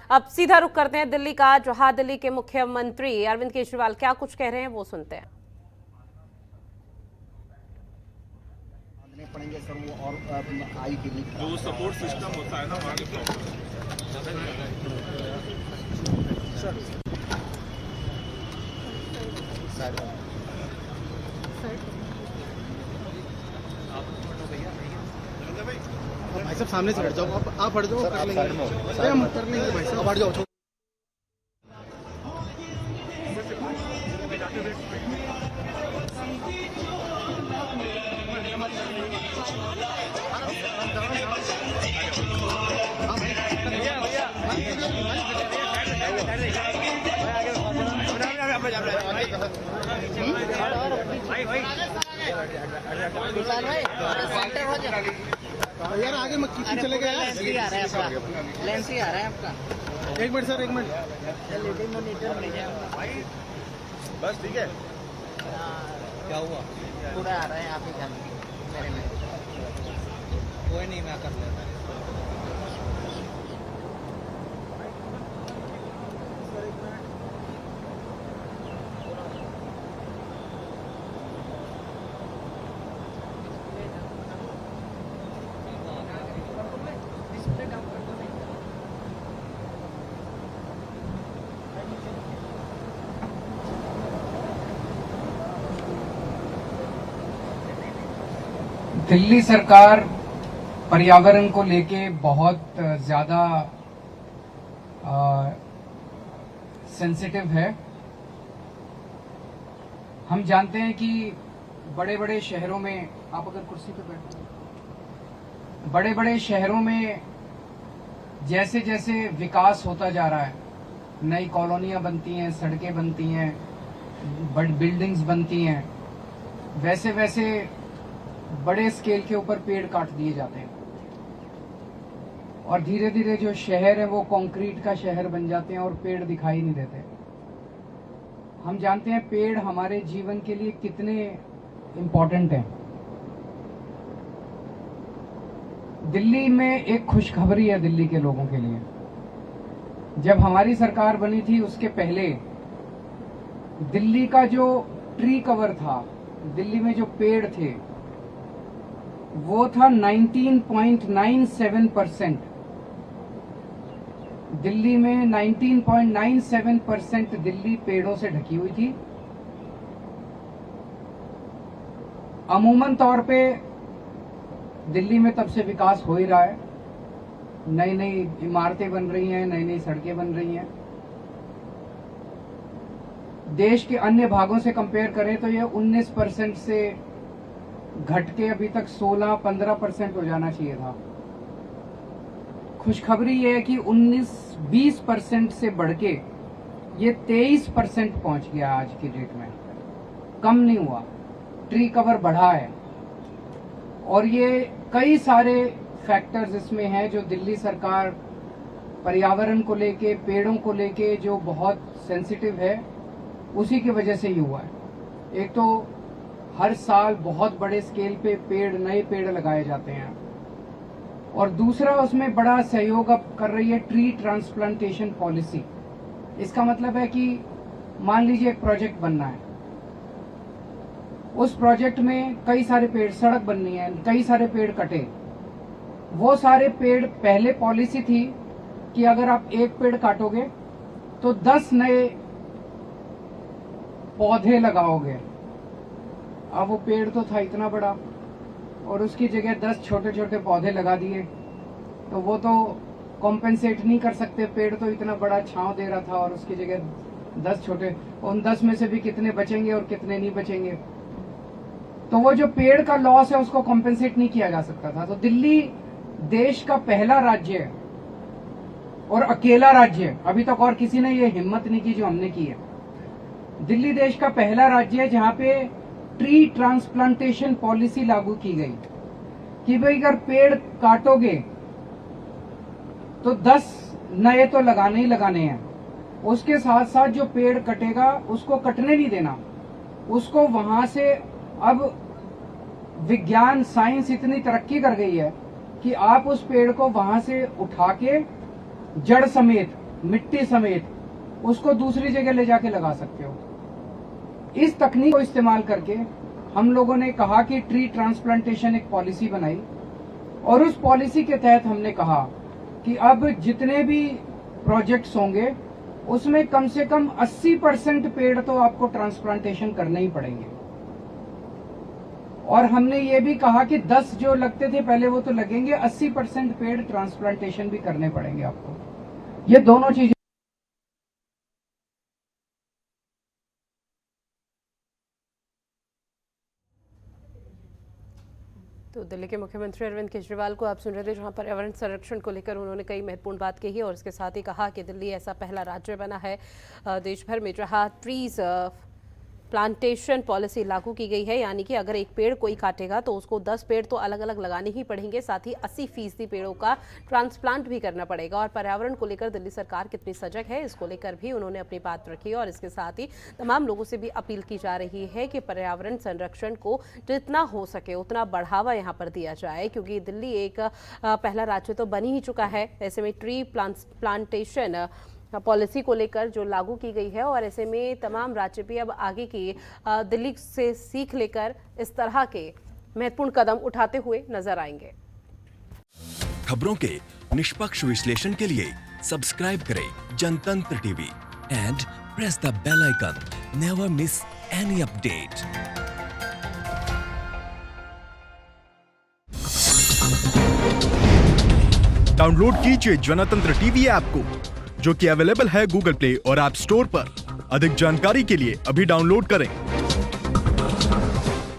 अब सीधा रुख करते हैं दिल्ली का, जहां दिल्ली के मुख्यमंत्री अरविंद केजरीवाल क्या कुछ कह रहे हैं वो सुनते हैं। पड़ेंगे सर वो और आई के लिए जो सपोर्ट सिस्टम होता है ना वहाँ की प्रॉब्लम भाई साहब सामने से हट जाओ, आप हट जाओ, कर लेंगे हम कर लेंगे भाई साहब, हट जाओ। यार आगे मत किसी चले गए, लेंस ही आ रहा है आपका। एक मिनट सर, एक मिनट बस ठीक है। क्या हुआ? पूरा आ रहा है, आप ही ध्यान मेरे में कोई नहीं, मैं कर लेता। दिल्ली सरकार पर्यावरण को लेके बहुत ज्यादा सेंसिटिव है। हम जानते हैं कि बड़े बड़े शहरों में, आप अगर कुर्सी पे बैठो, बड़े बड़े शहरों में जैसे जैसे विकास होता जा रहा है, नई कॉलोनियां बनती हैं, सड़कें बनती हैं, बड़ी बिल्डिंग्स बनती हैं, वैसे वैसे बड़े स्केल के ऊपर पेड़ काट दिए जाते हैं और धीरे धीरे जो शहर है वो कंक्रीट का शहर बन जाते हैं और पेड़ दिखाई नहीं देते। हम जानते हैं पेड़ हमारे जीवन के लिए कितने इम्पोर्टेंट हैं। दिल्ली में एक खुशखबरी है दिल्ली के लोगों के लिए। जब हमारी सरकार बनी थी उसके पहले दिल्ली का जो ट्री कवर था, दिल्ली में जो पेड़ थे, वो था 19.97%। दिल्ली में 19.97% दिल्ली पेड़ों से ढकी हुई थी। अमूमन तौर पे दिल्ली में तब से विकास हो ही रहा है, नई नई इमारतें बन रही हैं, नई नई सड़कें बन रही हैं। देश के अन्य भागों से कंपेयर करें तो ये 19% से घट के अभी तक 16-15% हो जाना चाहिए था। खुशखबरी ये है कि 19-20% से बढ़ के ये 23% पहुंच गया आज की डेट में। कम नहीं हुआ, ट्री कवर बढ़ा है। और ये कई सारे फैक्टर्स इसमें हैं जो दिल्ली सरकार पर्यावरण को लेके, पेड़ों को लेके जो बहुत सेंसिटिव है, उसी की वजह से ही हुआ है। एक तो हर साल बहुत बड़े स्केल पे नए पेड़ लगाए जाते हैं, और दूसरा उसमें बड़ा सहयोग अब कर रही है ट्री ट्रांसप्लांटेशन पॉलिसी। इसका मतलब है कि मान लीजिए एक प्रोजेक्ट बनना है, उस प्रोजेक्ट में कई सारे पेड़, सड़क बननी है, कई सारे पेड़ कटे। वो सारे पेड़, पहले पॉलिसी थी कि अगर आप एक पेड़ काटोगे तो 10 नए पौधे लगाओगे। अब वो पेड़ तो था इतना बड़ा और उसकी जगह 10 छोटे छोटे पौधे लगा दिए, तो वो तो कॉम्पेंसेट नहीं कर सकते। पेड़ तो इतना बड़ा छांव दे रहा था और उसकी जगह 10 छोटे, उन 10 में से भी कितने बचेंगे और कितने नहीं बचेंगे। तो वो जो पेड़ का लॉस है उसको कॉम्पेंसेट नहीं किया जा सकता था। तो दिल्ली देश का पहला राज्य है और अकेला राज्य है, अभी तक और किसी ने ये हिम्मत नहीं की जो हमने की है। दिल्ली देश का पहला राज्य है जहां पे ट्री ट्रांसप्लांटेशन पॉलिसी लागू की गई कि भाई अगर पेड़ काटोगे तो 10 नए तो लगाने ही लगाने हैं। उसके साथ साथ जो पेड़ कटेगा उसको कटने नहीं देना, उसको वहां से। अब विज्ञान, साइंस इतनी तरक्की कर गई है कि आप उस पेड़ को वहां से उठा के जड़ समेत मिट्टी समेत उसको दूसरी जगह ले जाके लगा सकते हो। इस तकनीक को इस्तेमाल करके हम लोगों ने कहा कि ट्री ट्रांसप्लांटेशन एक पॉलिसी बनाई और उस पॉलिसी के तहत हमने कहा कि अब जितने भी प्रोजेक्ट्स होंगे उसमें कम से कम 80% पेड़ तो आपको ट्रांसप्लांटेशन करने ही पड़ेंगे। और हमने ये भी कहा कि 10 जो लगते थे पहले वो तो लगेंगे, 80% पेड़ ट्रांसप्लांटेशन भी करने पड़ेंगे आपको। ये दोनों चीजें तो दिल्ली के मुख्यमंत्री अरविंद केजरीवाल को आप सुन रहे थे, जहां पर्यावरण संरक्षण को लेकर उन्होंने कई महत्वपूर्ण बात कही और इसके साथ ही कहा कि दिल्ली ऐसा पहला राज्य बना है देश भर में जहां ट्रीज प्लांटेशन पॉलिसी लागू की गई है, यानी कि अगर एक पेड़ कोई काटेगा तो उसको 10 पेड़ तो अलग अलग लगाने ही पड़ेंगे, साथ ही 80% पेड़ों का ट्रांसप्लांट भी करना पड़ेगा। और पर्यावरण को लेकर दिल्ली सरकार कितनी सजग है इसको लेकर भी उन्होंने अपनी बात रखी और इसके साथ ही तमाम लोगों से भी अपील की जा रही है कि पर्यावरण संरक्षण को जितना हो सके उतना बढ़ावा यहाँ पर दिया जाए, क्योंकि दिल्ली एक पहला राज्य तो बन ही चुका है। ऐसे में ट्री प्लांटेशन पॉलिसी को लेकर जो लागू की गई है और ऐसे में तमाम राज्य भी अब आगे की दिल्ली से सीख लेकर इस तरह के महत्वपूर्ण कदम उठाते हुए नजर आएंगे। खबरों के निष्पक्ष विश्लेषण के लिए सब्सक्राइब करें Jantantra TV and press the bell icon. Never miss any update. Download कीजिए जनतंत्र टीवी ऐप को, जो कि अवेलेबल है गूगल प्ले और ऐप स्टोर पर। अधिक जानकारी के लिए अभी डाउनलोड करें।